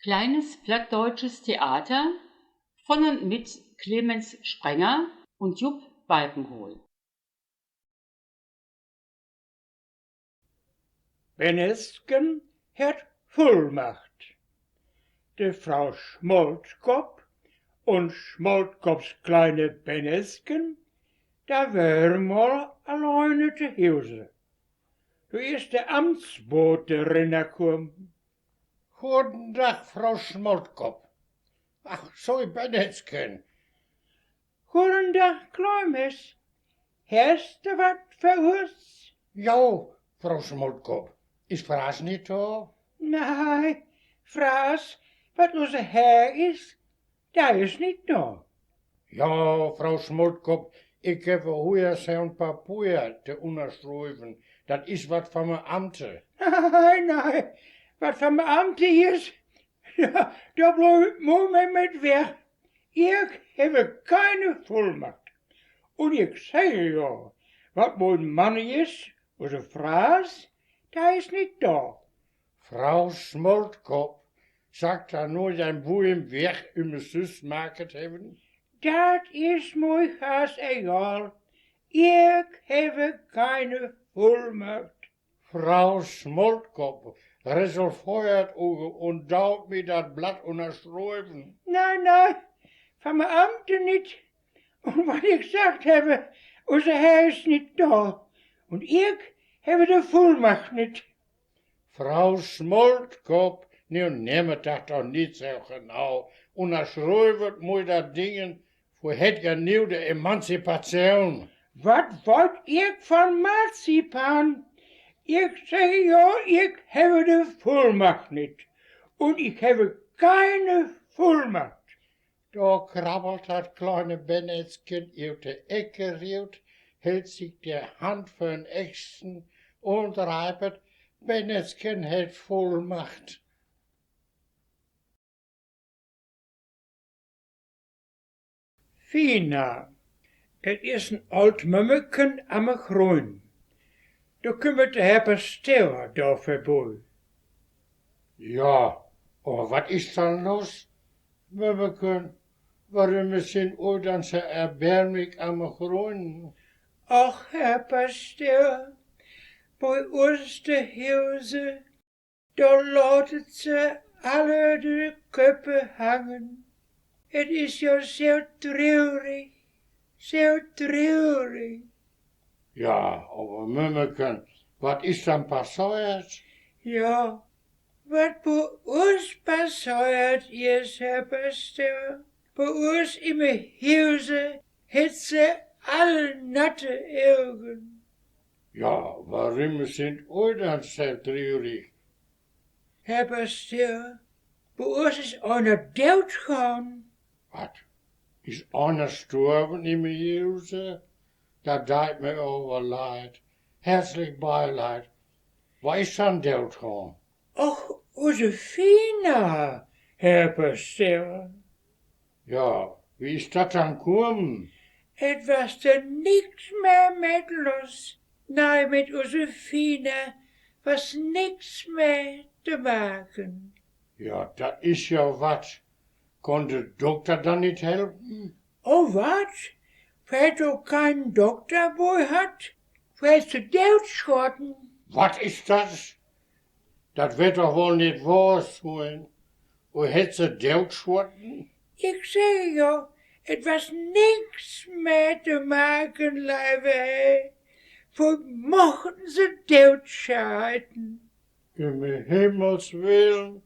Kleines plattdeutsches Theater von und mit Klemens Sprenger und Jupp Balkenhol. Bennätzken hat Vullmacht. De Frau Schmoltkopf und Schmoltkopfs kleine Bennätzken, da wären mal alleine zu Hause. Du ist der Amtsbote reingekommen. Guten Tag, Frau Schmoltkopf. Ach, so Bennätzken. Guten Tag, Kleines. Hast du wat für uns? Jo, Frau Schmoltkopf. Ist Fraß nicht da? Nein, Fraß, wat unser Herr ist, der ist nicht da. Ja, Frau Schmoltkopf, ich habe heuer sein Papier te unterschreiben. Dat is wat van mijn Amte. Nein, wat van mijn Amte is, da bleib ich mooi mit weg. Ich habe keine Vollmacht. Und ich sage ja, wat mein Mann ist, unser Fraß, der ist nicht da. Frau Schmoltkopf, sagt da nur sein Buim weg im Süßmarkt hebben? Dat is mooi haast egal. Ich habe keine Vollmacht. Frau Schmoltkopf, resolviert und dauert mir dat Blatt unterschreiben. Nein, van mijn Amte niet. Und wat ich gesagt habe, unser Herr ist nicht da. Und ich habe de Vollmacht nicht. Frau Schmoltkopf, nehmt dat doch nicht so genau. Unterschreiben muss dat Dingen, voor het ja nieuw de Emanzipation. Wat wollt ich von Marzipan? Ich sage ja, ich habe de Vollmacht nicht. Und ich habe keine Vollmacht. Da krabbelt dat kleine Bennätzken uit de Ecke riut, hält sich der Hand für den Ächsten und reibet, Bennätzken hält Vollmacht. Fina, het is een oud mummeken am groen. Da kümmert der Herr Pasteur da vorbei. Ja, aber wat is dan los? Mömmeken, waarom is zijn ooit dan zo erbärmlich am Grün? Ach, Herr Pasteur, bei uns de Hause, da lautet ze alle de Köpfe hangen. Het is ja so traurig, so traurig. Ja, aber Mömmeken, wat is dan passiert? Ja, wat bei uns passiert is, Herr Pasteur, bei uns im Hause het ze alle natte Augen. Ja, waarom sind ooit dan zo treurig? Herr Pasteur, bei uns ist einer doodgegaan. Wat? Is einer gestorben in mijn Hause? Dat deed me overleid. Herzlich Beileid. Waar is dan doodgegaan? Ach, Uese Fina, Herr Pasteur. Ja, wie is dat dan gekomen? Het was er niks meer met los. Nee, met Uese Fina was niks meer te maken. Ja, dat is ja wat. Kon de dokter dan niet helpen? Oh, wat? Weil du keinen Doktor bei hat? Weil ze doodschoten? Wat is dat? Dat wird doch wohl niet wahr zijn. Hoe het ze doodgeschoten? Ik zeg ja, het was niks meer te maken, lieve Heer. Voor mochten ze doodschoten. In mijn hemels willen.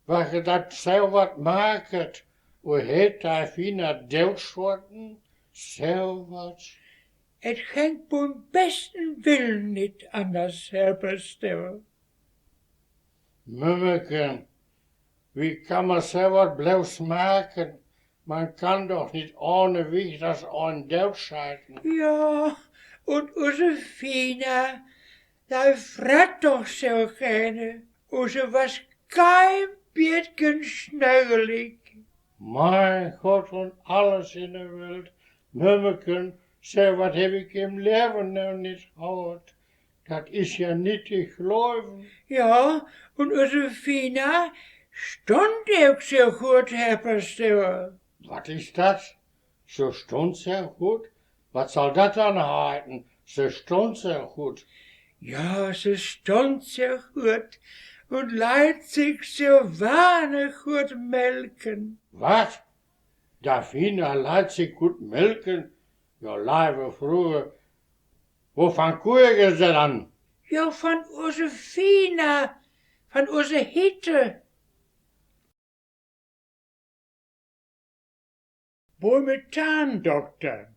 Waar je dat zo wat maakt. Hoe het daar Fina doodgeschoten? Zo wat. Het ging beim besten Willen niet anders, Herr Pasteur. Mömmeken, wie kann man so wat bloß maken? Man kann doch nicht ohne Weg das einen doodscheiden. Ja, und Uese Fina, die frat doch so gerne. Uese was kein bisschen schnögelig. Mein Gott und alles in der Welt. Mömmeken, so wat heb ik im Leben noch nicht gehört. Dat is ja nicht te geloven. Ja, und Uese Fina, stond ook zo goed, Herr Pastor. Wat is dat? Ze stond sehr goed? Wat zal dat dan heißen? Ze stond sehr goed. Ja, ze stond zo goed und leidt sich so wahnsinnig goed melken. Wat? Da Fina leidt sich gut melken? Ja, lieve vroeger. Wovon koeien ze dan? Ja, van Uese Fina, van onze hitte. Boy met Tahndokter.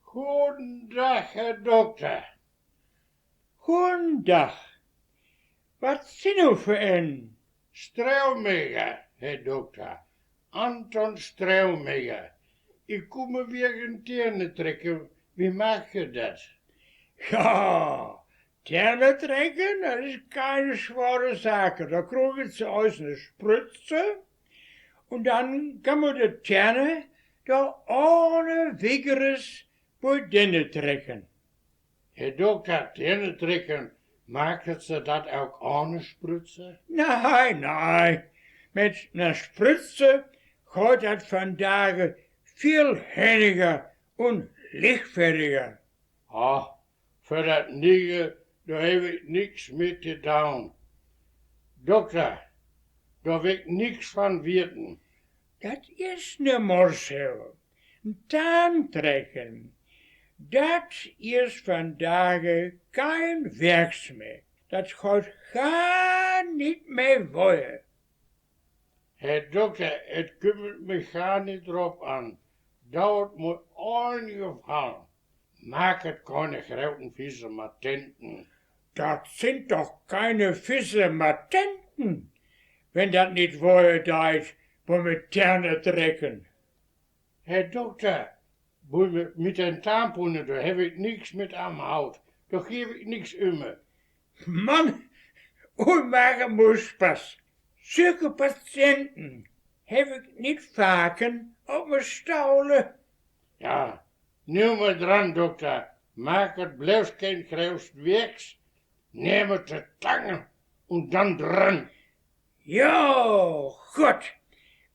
Goedendag, Herr Dokter. Goedendag. Wat zijn u voor een? Streelmeger, Herr Dokter. Anton Streelmeger. Ik kom me weer een terne trekken. Wie maakt je dat? Ja, Terne trekken, dat is keine schwere Sache. Da kriegt sie aus eine Spritze und dann kann man die Terne da ohne Vigorous bei denen trekken. Herr Dokter, terne trekken, maakt ze dat ook ohne Spritze? Nein, mit einer Spritze geht das vandaag viel henniger und lichtfertiger. Ah, voor dat nigger, daar heb ik niks mee te doen. Dokter, daar wil ik niks van weten. Dat is nimmer zo. Taantrekken, dat is vandaag kein werks meer. Dat gaat gar niet meer worden. Herr Dokter, het kümmert mich gar niet erop aan. Dauert me ongevallen. Maak het keine großen Fische Matenten. Dat sind doch keine Fische Matenten, wenn dat niet worden deit, wo mit Terne trekken. Herr Dokter, mit den Tamponen, da heb ik niks mit am Haut. Da geef ik niks me. Man, u maken moest pas. Zulke patiënten heb ik niet vaken op mijn stouwen. Ja, nu maar dran, dokter. Maak het blijft geen grootst werks. Neem het de tangen en dan dran. Ja, goed.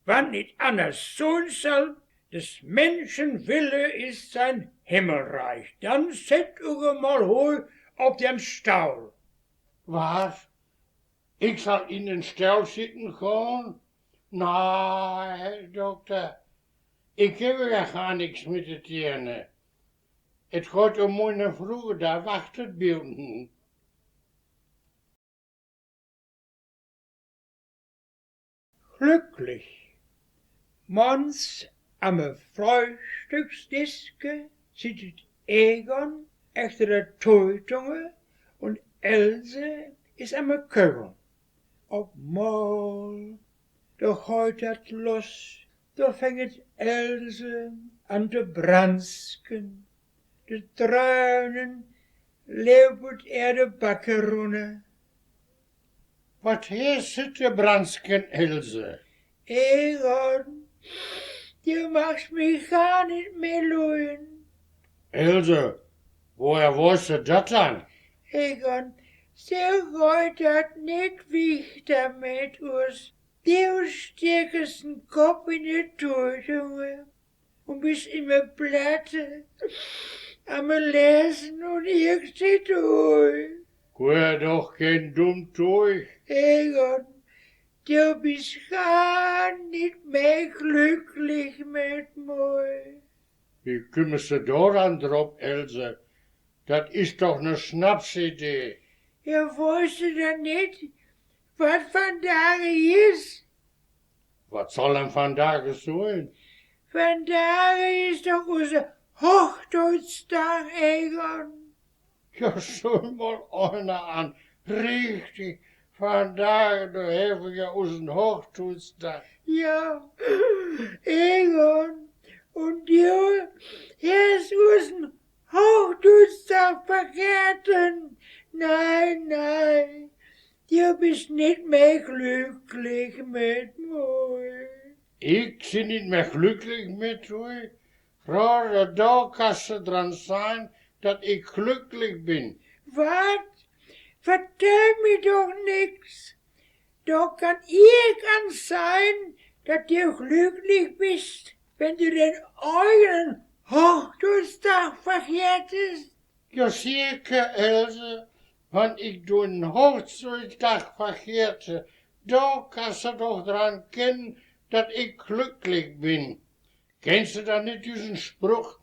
Wann niet anders zijn zal, des Menschen Wille ist sein Himmelreich. Dan zet u mal hoog op den Staul. Was? Ik zal in den stal zitten gaan? Nee, Herr Dokter. Ik heb ja gar niks met de tieren. Het gaat om mijn vrouw, daar wacht het beelden. Glücklich. Mans am Frühstücksdiske sitzt Egon achter de Teutunge und Else is am Köchen. Op mal, da gaat dat los, da fängt Else an te bransken. De tranen leeuwt de bakken runter. Wat heeft ze te bransken, Else? Egon, du machst mich gar nicht mehr leuen. Else, woher weißt du das dann? Egon, so geht dat nicht wichtig mit uns. Du steckst den Kopf in die Teutunge und bist immer platte, am Lesen und ich sit durch. Geh doch kein dumm durch. Egon, du bist gar nicht mehr glücklich mit mir. Wie kümmerst du daran drauf, Else? Das ist doch ne Schnapsidee. Ja, weißt du denn nicht, was vandaag ist? Was soll denn vandaag sein? Vandaag ist doch unser Hochtuitsdag, Egon. Ja, schau mal einer an. Richtig, vandaag, da haben wir unseren Hochtuitsdag. Ja, Egon, und du hast unseren Hochtuitsdag vergessen. Nein, du bist nicht mehr glücklich mit mir. Ich bin nicht mehr glücklich mit euch. Gerade da kannst du dran sein, dass ich glücklich bin. Was? Vertell mir doch nix. da kann irgend sein, dass du glücklich bist, wenn du den eigenen Hochtuitsdag vergehtest. Ja, zeker, Else, want ik doe een Hochtuitsdag vergeten. Da kannst du doch dran kennen, dat ik glücklich bin. Kennst du da nicht diesen Spruch?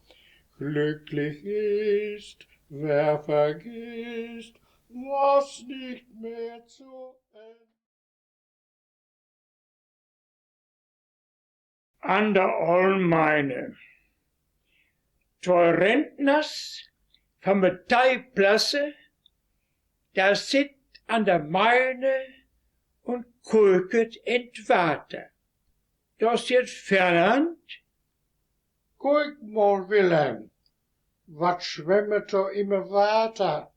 Glücklich ist, wer vergisst, was nicht mehr zu Ende. An der Allmeine. Zwei Rentners von der Teilplasse, da sit an der Meine und gucket ent Water. Da sit Fernand. Guck mal, Wilhelm, wat schwemmet da immer Water?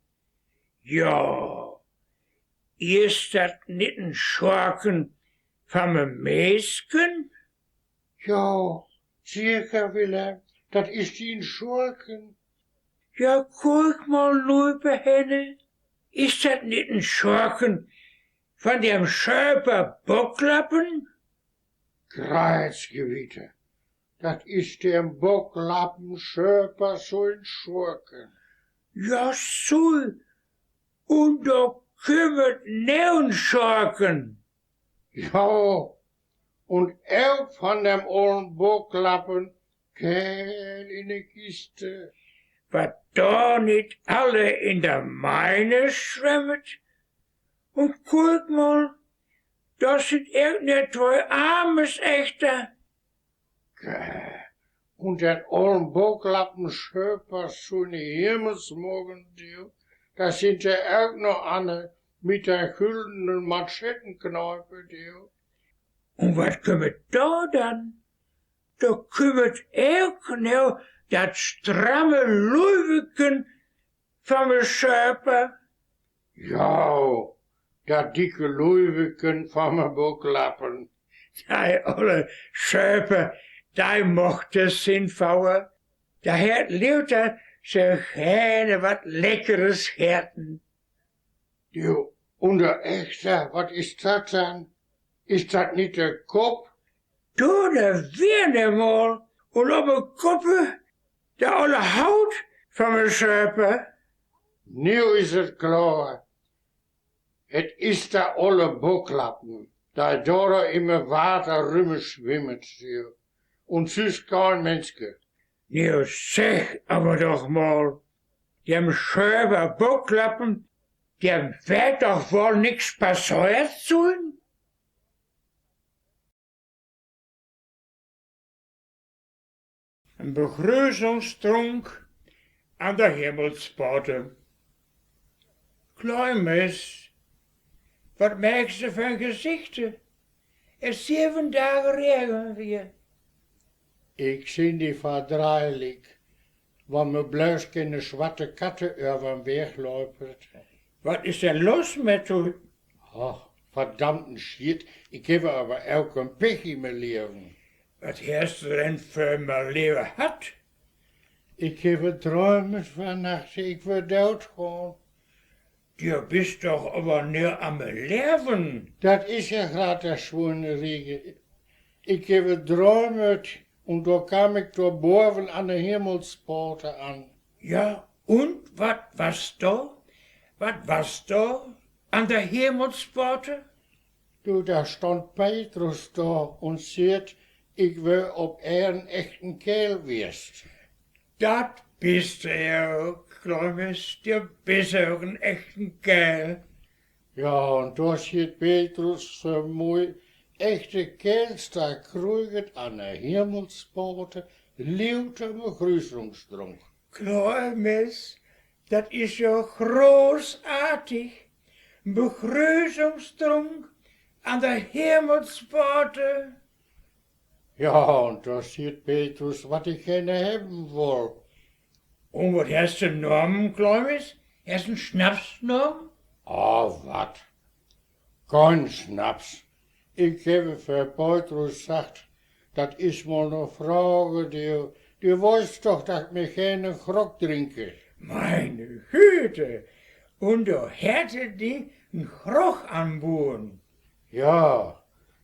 Ja, ist dat nit ein Schorken von Bennätzken? Ja, zeker, Wilhelm, dat is die Schurken. Ja, guck mal, liebe Henne, ist dat nit ein Schorken von dem Schäöper Bochklappen? Kreuzgewitter, dat is der Bochklappen Schäöper so ein Schurken. Ja, so, und da kümmert neun Schorken. Ja, und auch von dem ollen Bochklappen Käl in de Kiste. Wat da nit alle in der Meine schwemmet? Und guck mal, das sind irgendeine zwei Armes echter. Und den ollen Bochklappen Schäöper so ne Himmelsmorgen, da sind ja auch noch Anne mit der güldenen Manschettenkneipe, Und wat kümmert da dann? Da kümmert auch genau dat stramme Luiweken von de Schäöper. Ja, dat dicke Luiweken van mijn Bochklappen. Die olle Schäöper, die mocht es sinvouwen. Da hat Luther so gerne wat leckeres Härten. Du, und der Echter, wat is dat dan? Is dat niet de kop? Du, da wirne mal. Und op de koppe, de olle Haut von de Schäöper. Nu is het klaar. Het is de olle Bochklappen, die daar in mijn water rummen schwimmet, zie. Und süß kein Menschke. Nu zeg aber doch mal, dem Schäöper Bochklappen, dem wird doch wohl nix passiert sein? Een begrüßungstrunk an der Himmelspaote. Kleines, wat merkst du für Gesichten? Es 7 Tage regen wir. Ik zie die verdreilig, want me bloos keine zwarte Katte über den Weg läuft. Was ist denn los mit du? Ach, verdammten Shit, ich habe aber auch ein Pech in mein Leben. Was hast du denn für mein Leben hat? Ich habe Träume von Nacht, ich will doodgaan. Du bist doch aber nur am Leben. Dat is ja gerade der schwune Riege. Ich habe träumet und da kam ich da boven an der Himmelspaote an. Ja, und was war's da? Was war's da an der Himmelspaote? Du, da stand Petrus da und sagt, ich will ob ein echten Kerl wirst. Dat bist du auch, Kleines, du bist auch ein echten Kerl. Ja, und da steht Petrus so mooi, echte Kerls, da kruiget an der Himmelspaote, lauter Begrüßungstrunk. Kleines, das ist ja großartig. Begrüßungstrunk an der Himmelspaote. Ja, und da steht Petrus, was ich gerne haben will. Und was hast du genommen, Kleines? Hast du einen Schnaps genommen? Ah, wat? Kein Schnaps. Ich habe für Petrus gesagt, das ist mal eine Frage, du weißt doch, dass ich keine Grog trinke. Meine Güte, und du hättest die einen Grog anbohren. Ja,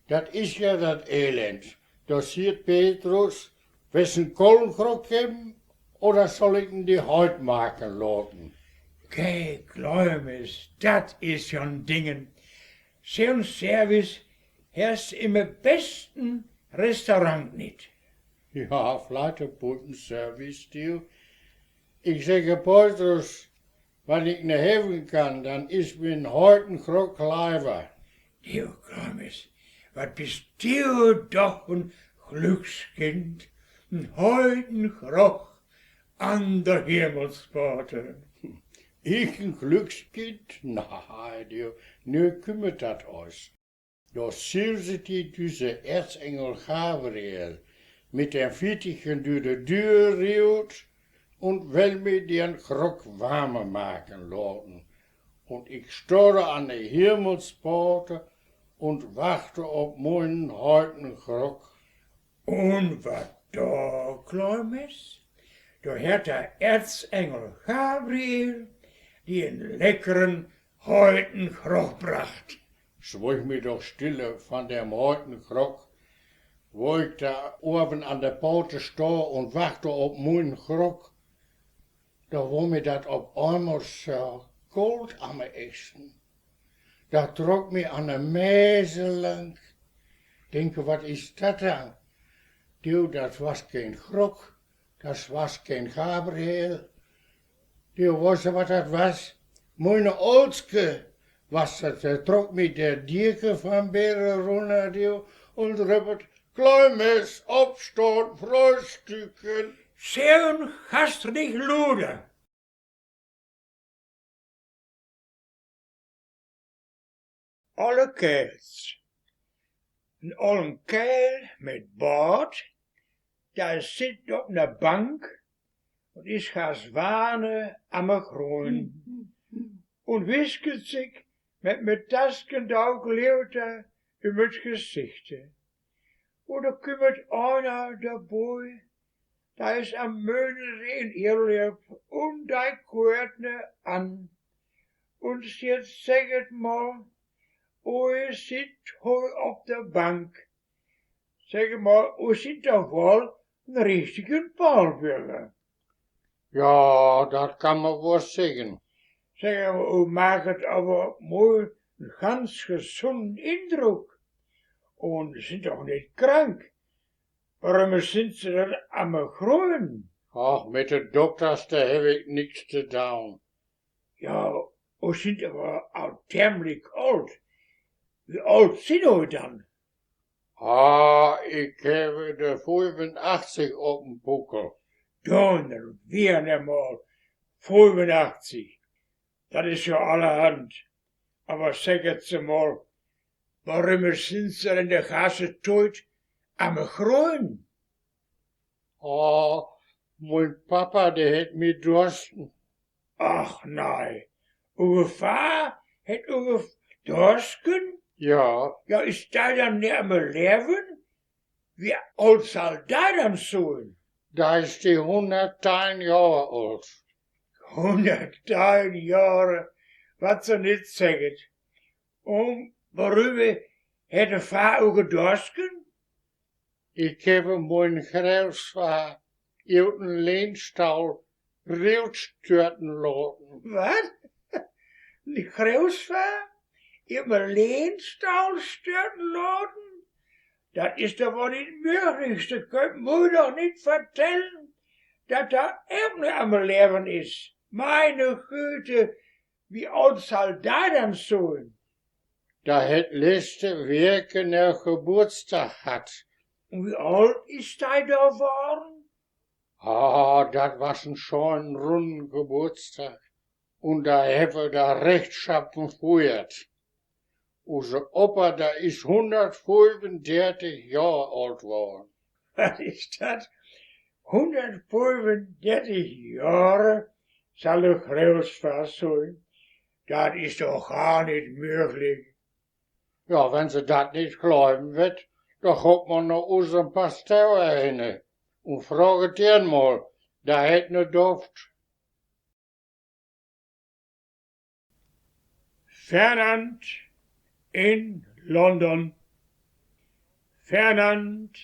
dat is ja dat Elend. Da sieht Petrus, wessen Kohlenkrog geben, oder soll ich ihn die Haut machen lassen? Kijk, Klemens, dat is zo'n dingen. Zo'n service herst im besten Restaurant niet. Ja, vielleicht ein guten Service-Stil. Ich sage Petrus, wenn ich nicht helfen kann, dann ist mir ein Heutenkrog lieber. Du, Klemens, wat bist du doch ein Glückskind. Ein Heutenkrog an der Himmelspaote. Ich ein Glückskind? Nein, nu kümmert dat aus. Da silset die diese Erzengel Gabriel mit den Fittichen durch die Tür riut und will mir den Krog warmer machen lassen. Und ich stehe an der Himmelspaote und warte auf meinen heutigen Krog. Und wat da, Klemens? Da hat der Erzengel Gabriel die einen leckeren Heutenkrog bracht. Schweig mir doch stille von dem heutigen Krog, wo ich da oben an der Paute stehe und warte auf meinen Krog. Da wo mir dat auf einmal so kalt am Essen. Da trok mir an der Mäse lang. Denke, wat is dat dan? Du, dat was kein Krog, das was kein Gabriel. Du, weißt du, wat dat was? Meine Olske was dat. Trok mir der Dierke van Beren runter, du, und rippet, Kleines, opstaan, frühstücken. Zo'n gastlich Luder. Aolle Käls. Een Aolle Käl met Bart, daar zit op een bank und is gaan zwanen am Groen. Und wisket sich met Tasken dauwgeleeuwte in het gezichte. Und da kümmert einer dabei, da is am Möhnesee in Irrlieb und da gehört ne an. Und jetzt sagt mal, oi sit hoi op der Bank. Sag mal, oi sit doch wohl ein richtiger Paulbürger. Ja, dat kan man wohl zeggen. Zeg maar, u maakt aber mooi een ganz gesunden Eindruck. Und sind doch nicht krank. Warum sind sie dann am Groen? Ach, mit de dokters, daar heb ik niks te doen. Ja, u sind aber auch tämlich alt. Wie alt sind u dann? Ah, ik heb de 85 op een boekel. Donner, weer einmal 85. Das ist ja allerhand. Aber sagt sie mal, warum sind sie in der Gasse tot am Groen? Ah, mein Papa, der het mir dorsten. Ach nein, uw vader het uw Dorsken? Ja, Ja, ist da dann nicht am Leben? Wie alt soll da dann sein? da ist die 110 Jahre alt. 110 Jahre, was sie nicht sagen. Und worüber hat der Vater auch gedorsken? Ik heb mijn grootvader uit een leenstal rielstörten laten. Was? Die Großvater? Im Lehnstal störten lassen? Das ist doch wohl nicht möglich. Das könnt mir doch nicht vertellen, dass da irgendein am Leben ist. Meine Güte, wie alt soll da dann sein? Da het letzte Werken er Geburtstag hat. Und wie alt ist da geworden? Ah, dat was een schönen runden Geburtstag. Und da hebben da rechtschappen gefeiert. Onze Opa, da is 135 Jahre alt geworden. Was ist das? 135 Jahre soll der Großvater sein? Das ist doch gar nicht möglich. Ja, wenn ze dat niet glauben wird, dan gaat man naar onze Pasteur hin und fragt ihn mal, da het ne Duft. Fernand in London. Fernand,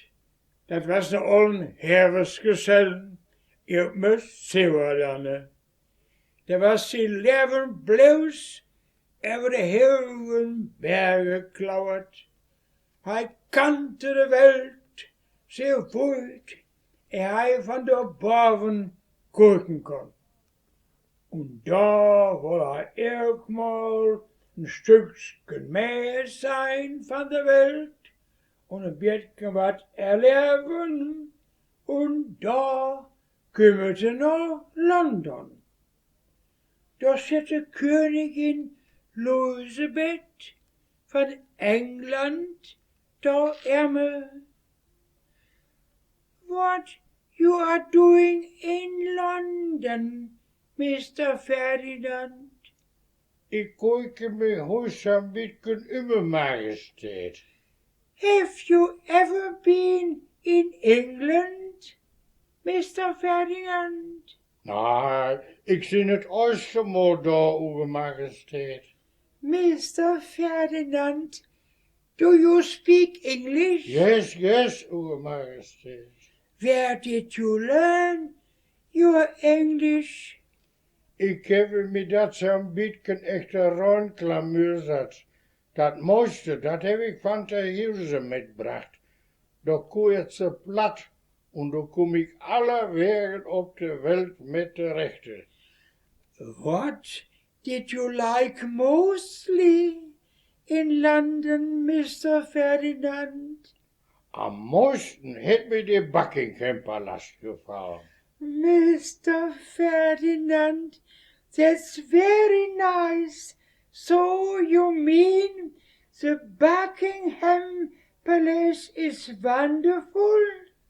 dat was een onherfstgezel, ik moest zeeuwen. Dat was zijn leven bloos over de hele bergen klauwerd. Hij kante de wereld zeer goed en hij van de boven kijken kon. En daar wil hij ook mal een stukje meer zijn van de wereld en een beetje wat erleben. En daar komen ze naar Londen. Daar zit de koningin Elisabeth van Engeland daar erme. What you are doing in London, Mr. Ferdinand? Ik kijk me huis een beetje über, majesteit. Have you ever been in England, Mr. Ferdinand? Nou, ik zie het eerste mal daar, uwe majesteit. Mr. Ferdinand, do you speak English? Yes, uwe majesteit. Where did you learn your English? Ik heb me dat zo'n beetje echte rondklamurzat. Dat mooiste, dat heb ik van te huize metbracht. Daar koe het ze plat en daar kom ik alle wegen op de wereld met terecht. What did you like mostly in London, Mr. Ferdinand? Am mooisten het me de Buckingham Palast gevallen. Mr. Ferdinand, that's very nice. So you mean the Buckingham Palace is wonderful?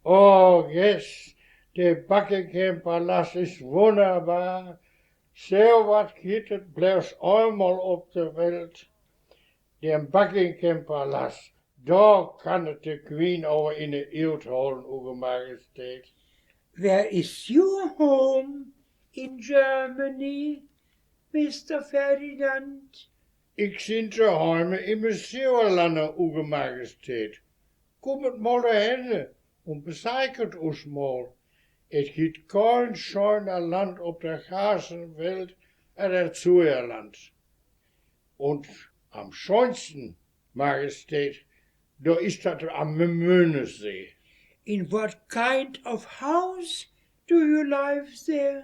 Oh, yes, de Buckingham Palast is wunderbar. Zo wat geht het bloos eenmaal op de wereld. De Buckingham Palast, daar kan het de Queen over in de eeuw houden, uwe majesteit. Where is your home in Germany, Mr. Ferdinand? Ik zin te heime in mijn Zeeuwlanden, uwe majesteit. Kom het mal dahin en bezeikert ons mal. Het giet kein schöner Land op de ganzen Welt als het Zeeuwland. Und am schönsten, majesteit, da ist dat am Möhnesee. In what kind of house do you live there?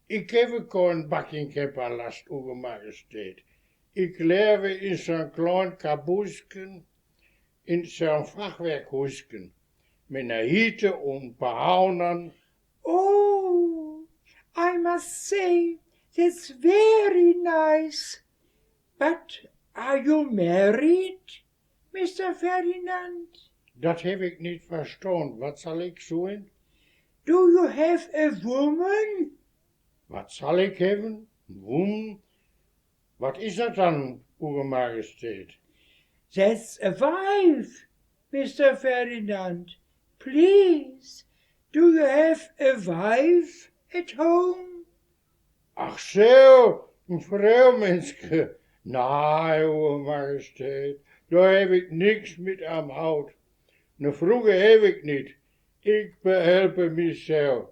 Ik heb kein Buckingham Palast, uwe majesteit. Ik lebe in zo'n klein kaboesken, in zo'n fachwerkhuisken, met een hiete en een paar hounen. Oh, I must say, that's very nice. But are you married, Mr. Ferdinand? Dat heb ik niet verstaan. Wat zal ik zoeken? Do you have a woman? Wat zal ik hebben? Woman? Wat is dat dan, uwe majesteit? That's a wife, Mr. Ferdinand. Please, do you have a wife at home? Ach zo, een vrouwmenske. Nee, uwe majesteit, daar heb ik niks met am hout. Een vroege heb ik niet. Ik behelpe mezelf.